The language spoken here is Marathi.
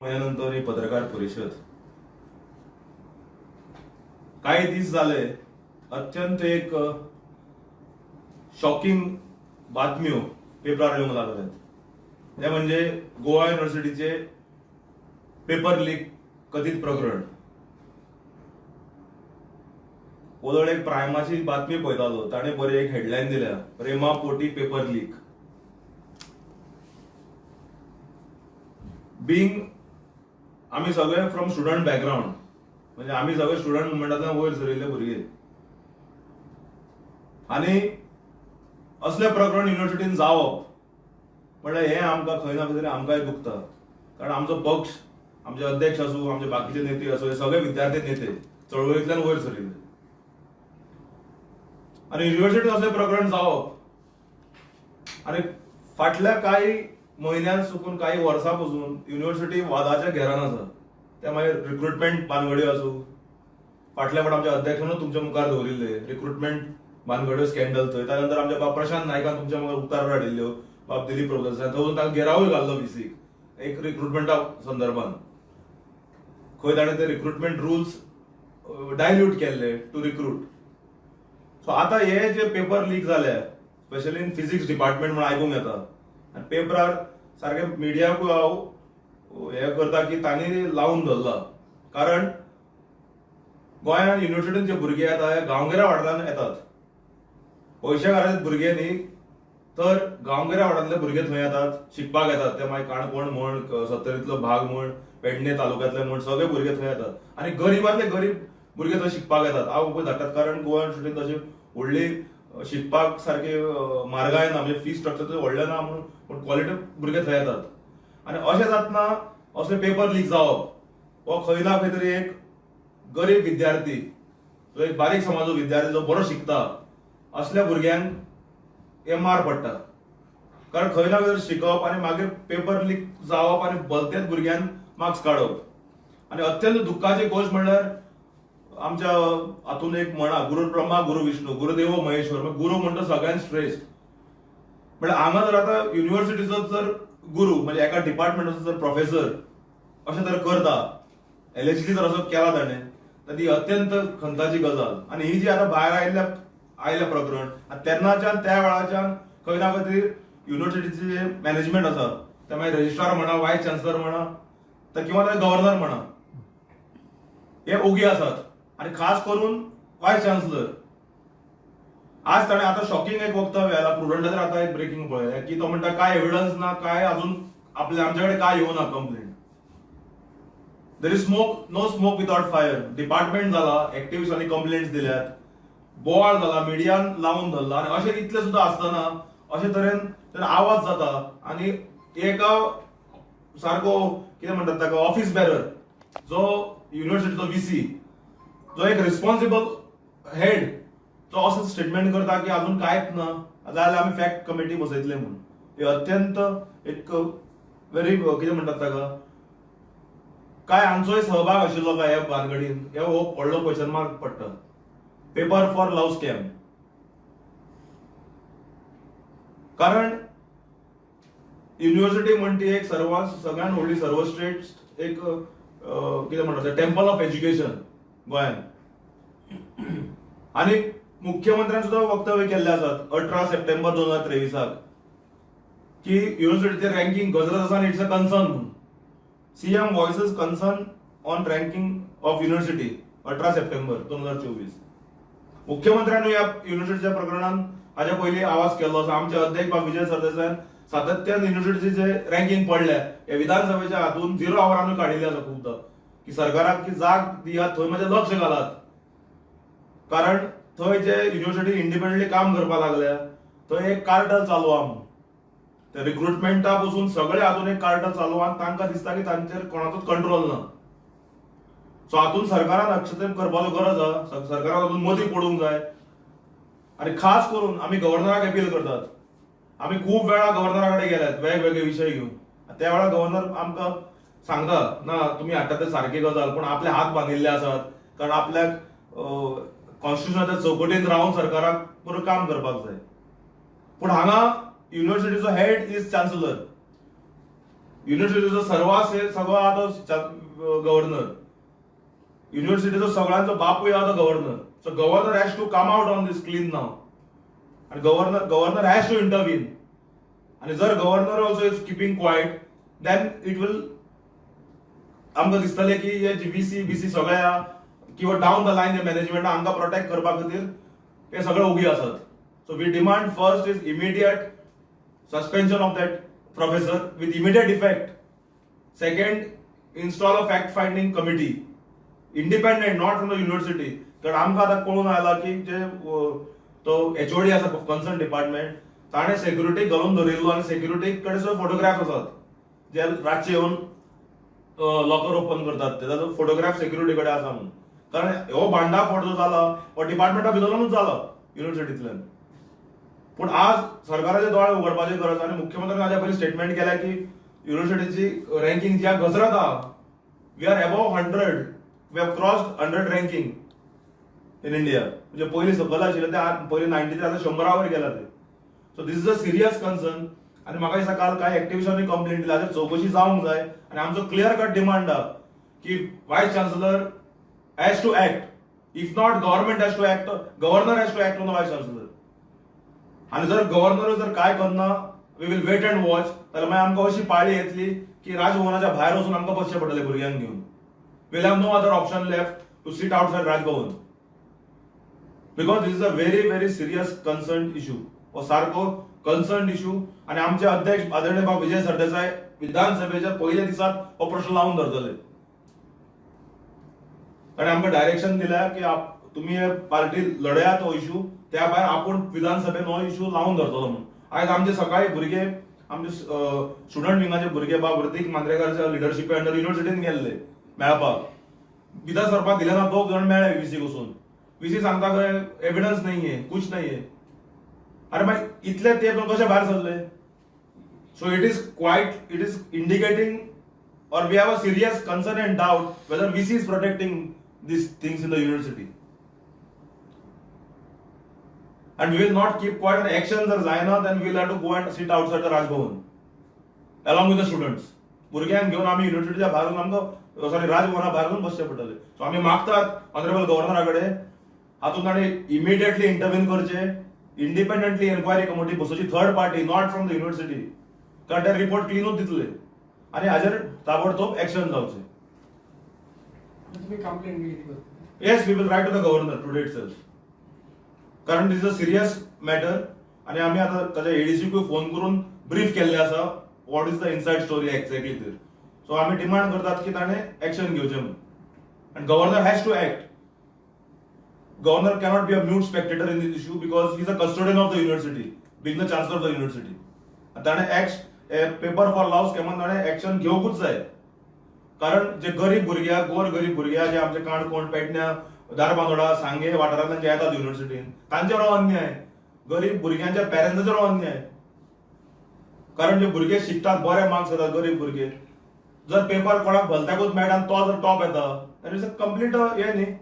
महिन्यानंतर ही पत्रकार परिषद. काही दिवस झाले अत्यंत एक शॉकिंग बातम्यो पेपरार येवंक लागल्यात. ते म्हणजे गोवा युनिव्हर्सिटीचे पेपर लीक कथित प्रकरण. ओदळ एक प्रायमाची बातमी पळयतालो, ताणे बरी एक हेडलायन दिल्या, रेमा पोटी पेपर लीक. बीइंग आम्ही सगळे फ्रॉम स्टुडंट बॅकग्राऊंड, म्हणजे आम्ही सगळे स्टुडंट मुवमेंटांतल्यान वयर सरिल्ले भुरगे, आणि असले प्रकरण युनिव्हर्सिटीन जावप म्हणल्यार हे आमकां खंय ना खंय तरी आमकांय दुखता. कारण आमचो पक्ष, आमचे अध्यक्ष आसूं, आमचे बाकीचे नेते आसूं, हे सगळे विद्यार्थी नेते चळवळींतल्यान वयर सरिल्ले, आणि युनिव्हर्सिटीन असले प्रकरण जावप, आणि फाटल्या काही म्हयन्यां चुकून काही वर्सां पासून युनिव्हर्सिटी वादाच्या घेरान आसा. ते मागीर रिक्रुटमेंट भानगड्यो आसूं, फाटल्या फावट आमच्या अध्यक्षानूच तुमच्या मुखार दवरिल्ले रिक्रुटमेंट भानगड्यो स्कॅन्डल थंय. त्यानंतर आमच्या बाब प्रशांत नायकान तुमच्या मुखार उतारो धाडिल्ल्यो, बाब दिलीप प्रभुदेसाय, थंय ताका घेरावूय घाल्लो VC एक रिक्रुटमेंटा संदर्भात. खंय ताणें ते रिक्रुटमेंट रुल्स डायल्यूट केल्ले टू रिक्रूट. सो आता हे जे पेपर लीक जाले, स्पेशली इन फिजिक्स डिपार्टमेंट म्हणून आयकूंक येता, आनी पेपरार सारखे मिडियाकूय हांव हे करता की तांणी लावून धरला. कारण गोंयांत युनिव्हर्सिटीन जे भुरगे येतात हे गांवगिऱ्या वाठारांतल्यान येतात. पयशेकारांचे भुरगे न्ही, तर गांवगिऱ्या वाठारांतले भुरगे थंय येतात, शिकपाक येतात. ते मागीर काणकोण म्हण, सत्तरींतलो भाग म्हण, पेडणे तालुक्यांतले म्हण, सगळे भुरगे थंय येतात, आणि गरीबांतले गरीब भुरगे थंय शिकपाक येतात. हांव पळय धाडटात, कारण गोवा युनिव्हर्सिटीन तशी व्हडली शिकपाक सारखे मार्गाय ना, म्हणजे फी स्ट्रक्चर व्हडलें ना, पूण क्वॉलिटी भुरगे थंय येतात. आणि अशें जातना असले पेपर लीक जावप हो खंय ना खंय तरी एक गरीब विद्यार्थी, जो एक बारीक समाजो विद्यार्थी जो बरो शिकता, असल्या भुरग्यांक हे मार पडटा. कारण खंय ना खंय तरी शिकप आनी मागीर पेपर लीक जावप आनी भलतेच भुरग्यांक मार्क्स काडप. आनी अत्यंत दुख्खाची गोश्ट म्हणल्यार आमच्या हातून एक म्हणा, गुरु ब्रह्मा गुरु विष्णू गुरुदेव महेश्वर, गुरु म्हणटा सगळ्यांत श्रेष्ठ. म्हणल्यार हांगा जर आता युनिव्हर्सिटीचो जर गुरु, म्हणजे एका डिपार्टमेंटाचो जर प्रोफेसर अशें जर करता, LHD जर असो केला ताणें, तर ती अत्यंत खंताची गजाल. आणि ही जी आता भायर आयल्या प्रकरण, तेन्नाच्यान त्या वेळाच्यान खंय ना खंय तरी युनिव्हर्सिटीचे जे मॅनेजमेंट आसा, ते मागीर रजिस्ट्रार म्हणा, वायस चान्सलर म्हणा, तर किंवा गव्हर्नर म्हणा, हे ओगी आसात. आणि खास करून वायस चान्सलर. आज ताणें आता शॉकिंग एक वक्तव्य आयला प्रुडंटाचेर, आता एक ब्रेकिंग पळयलें की तो म्हणटा काय एव्हिडन्स ना, काय अजून आमचे कडेन काय येवना complaint. There is no smoke without fire. Department जाला, एक्टिव्हिस्टांनी कंप्लेंट्स दिल्यात, बोवाळ जाला, मिडियान लावून धरला, आणि अशें इतलें सुद्दां आसतना अशे तरेन आवाज जाता. आणि एका सारको कितें म्हणटात ताका ऑफिस बेरर, जो युनिव्हर्सिटीचो VC, जो एक रिस्पॉन्सिबल हेड, तो असं स्टेटमेंट करता की अजून कांयच ना, जाल्यार आमी फॅक्ट कमिटी बसयतले म्हणून. हे अत्यंत एक व्हेरी कितें म्हणटात ताका, काय हांचोय सहभाग आशिल्लो काय ह्या भानगडीन, हे हो व्हडलो क्वेश्चन मार्क पडटा. Paper for love scam. कारण युनिव्हर्सिटी म्हणटी एक सगळ्यात व्हडली सर्वश्रेष्ठ एक कितें म्हणटात टेम्पल ऑफ एज्युकेशन गोंयांत. आणि मुख्यमंत्र्यान सुद्धा वक्तव्य केल्ले आसात 18 सप्टेंबर 2023 की युनिव्हर्सिटीचे रँकिंग गजरत आसा आनी इट्स अ कन्सर्न म्हणून. CM voices concern on ranking of university 18 September 2024. मुख्यमंत्र्यान या युनिव्हर्सिटीच्या प्रकरणात हाच्या पयलीं आवाज केल्लो आसा. आमचे अध्यक्ष विजय सरदेसायान सातत्यान युनिव्हर्सिटीचे रँकिंग पडल्या, हे विधानसभेच्या हातून 0 आवरांनूय काडिल्ले आसा खूबदां, की सरकाराक की जाग दियात, थंय मातशें लक्ष घालात. कारण थंय जे युनिव्हर्सिटी इंडिपेंडंटली काम करपाक लागल्या, थंय एक कार्टल चालू आहा म्हणून. ते रिक्रुटमेंटा पासून सगळे हातून एक कार्टल चालू आहा, तांकां दिसता की तांचेर कोणाचोच कंट्रोल ना. सो हातून सरकारान हस्तक्षेप करपाचो गरज आहा, सरकाराक हातून मदीं पडूंक जाय. आणि खास करून आमी गव्हर्नराक अपील करतात. आमी खूब वेळा गव्हर्नरा कडेन गेल्यात वेगवेगळे विशय घेवन. त्या वेळार गव्हर्नर आमकां सांगता ना, तुमी हाडटा ते सारकी गजाल, पूण आपले हात बांदिल्ले आसात, कारण आपल्याक कॉन्स्टिट्युशनाच्या चौकटीन रावन सरकाराक बरो काम करपाक जाय. पूण हांगा युनिव्हर्सिटीचो हेड इज चान्सलर. युनिव्हर्सिटीचो सर्वास सगळो आता गव्हर्नर, युनिव्हर्सिटीचो सगळ्यांचो बापूय आता governor. So governor has to come out on this clean नाव, आणि गव्हर्नर हॅज टू इंटरव्हीन. आणि जर governor also is keeping quiet, then it will आमकां दिसतलें की हे VC BC सगळ्या किंवा डाऊन द लाईन मॅनेजमेंट हांकां प्रोटेक्ट करपा खातीर ते सगळे उगी आसात. So we demand first is immediate suspension of that professor with immediate effect. Second, install a fact finding committee, independent, not from the university. कारण आमकां आतां कळून आयला की जे तो HOD आसा कन्सर्न डिपार्टमेंट, ताणें सेक्युरिटी घालून दवरिल्लो आनी सेक्युरिटी कडेन फोटोग्राफ आसात जे रातचे येवन लॉकर ओपन करतात, ताजो फोटोग्राफ सेक्युरिटी कडेन आसा म्हणून. कारण हो भांडाफोड जो जाला हो डिपार्टमेंटा भितरूनच जालो युनिव्हर्सिटींतल्यान. पूण आज सरकाराचे दोळे उगडपाची गरज, आनी मुख्यमंत्र्यान हाज्या पयलीं स्टेटमेंट केल्या की युनिव्हर्सिटीची रँकिंग जी घसरत आहा, we are above 100, we have crossed 100 ranking in India. म्हणजे पयलीं सकयल आशिल्ले ते पयलीं 90 आतां 100 वर गेला ते. So this is a serious concern. आणि म्हाका दिसता काल कांय एक्टिव्हिस्टांनी कंप्लेंट दिला, हाजेर चवकशी जावंक जाय. आनी आमचो क्लियर कट डिमांड आहा की vice chancellor has to act. If not government has to act, governor has to act on the vice chancellor. आणि जर गव्हर्नर जर काय करना, we will wait and watch. जाल्यार मागीर आमकां अशी पाळी येतली की राजभवनाच्या भायर वचून आमकां बसचें पडटलें भुरग्यांक घेवन. We'll have no other option left to sit outside Rajbhavan, because this is a very very serious concern issue. हो सारको कन्सर्न इश्यू. आणि आमचे अध्यक्ष आदरणीय बाब विजय सरदेसाय विधानसभेच्या पहिल्या दिसात हो प्रश्न लावून धरतले. आणि आमकां डायरेक्शन दिल्या की तुम्ही हे पार्टी लढयात हो इश्यू, त्या भायर आपूण विधानसभेन हो इश्यू लावून धरतलो म्हणून. आयज आमचे सकाळी भुरगे, आमचे स्टुडंट विंगाचे भुरगे बाब हृतीक मांद्रेकारच्या लिडरशिपे अंडर युनिव्हर्सिटीन गेल्ले मेळपाक. भितर सरपाक दिले ना, 2 जण मेळ्ळे VC वचून. VC सांगता एविडन्स नाहीये, कुछ नाहीये. अरे मागीर इतले ते कशे भायर सरले? So it is indicating, or we have a serious concern and doubt whether VC is protecting these things in the university. And we will not keep quiet. And action जर जायना, then we will have to go and sit outside the Rajbhavan along with the students. भुरग्यांक घेवन आमी युनिव्हर्सिटीच्या भायर आमकां राजभवना भायर बसचें पडटलें. सो आमी मागतात ऑनरेबल गव्हर्नरा कडेन हातूंत ताणें इमिडिएटली इंटरव्हीन करचें. इंडिपेंडंटली एन्क्वायरी कमिटी बसोवची, third party, not from the university. कारण ते रिपोर्ट क्लीनूच दितले आणि हाजेर ताबडतोब एक्शन जावचें. Yes, we will write to the governor today itself. कारण this is a serious matter. आणि आमी आतां ताच्या ADCकूय फोन करून ब्रीफ केल्ले आसा what is the inside story exactly तर. सो आमी डिमांड करतात की ताणें एक्शन घेवचें म्हणून. आनी governor has to act. Governor cannot be a mute spectator in this issue because he is a custodian of the university, being the chancellor of the university. ताणें पेपर फॉर लॉ स्कॅमान ताणें एक्शन घेवकूच जाय. कारण जे गरीब भुरग्या, गोर गरीब भुरग्या जे आमचे काणकोण, पेडण्या, दारबांदोडा, सांगे वाठारांतल्यान जे येतात युनिव्हर्सिटीन, तांचेर हो अन्याय. गरीब भुरग्यांच्या पॅरंट्साचेर हो अन्याय. कारण जे भुरगे शिकतात, बरे मार्क्स येतात, गरीब भुरगे, जर पेपर कोणाक भलत्याकूच मेळटा आनी तो जर टॉप येता, दॅट इज अ कंप्लीट हे न्ही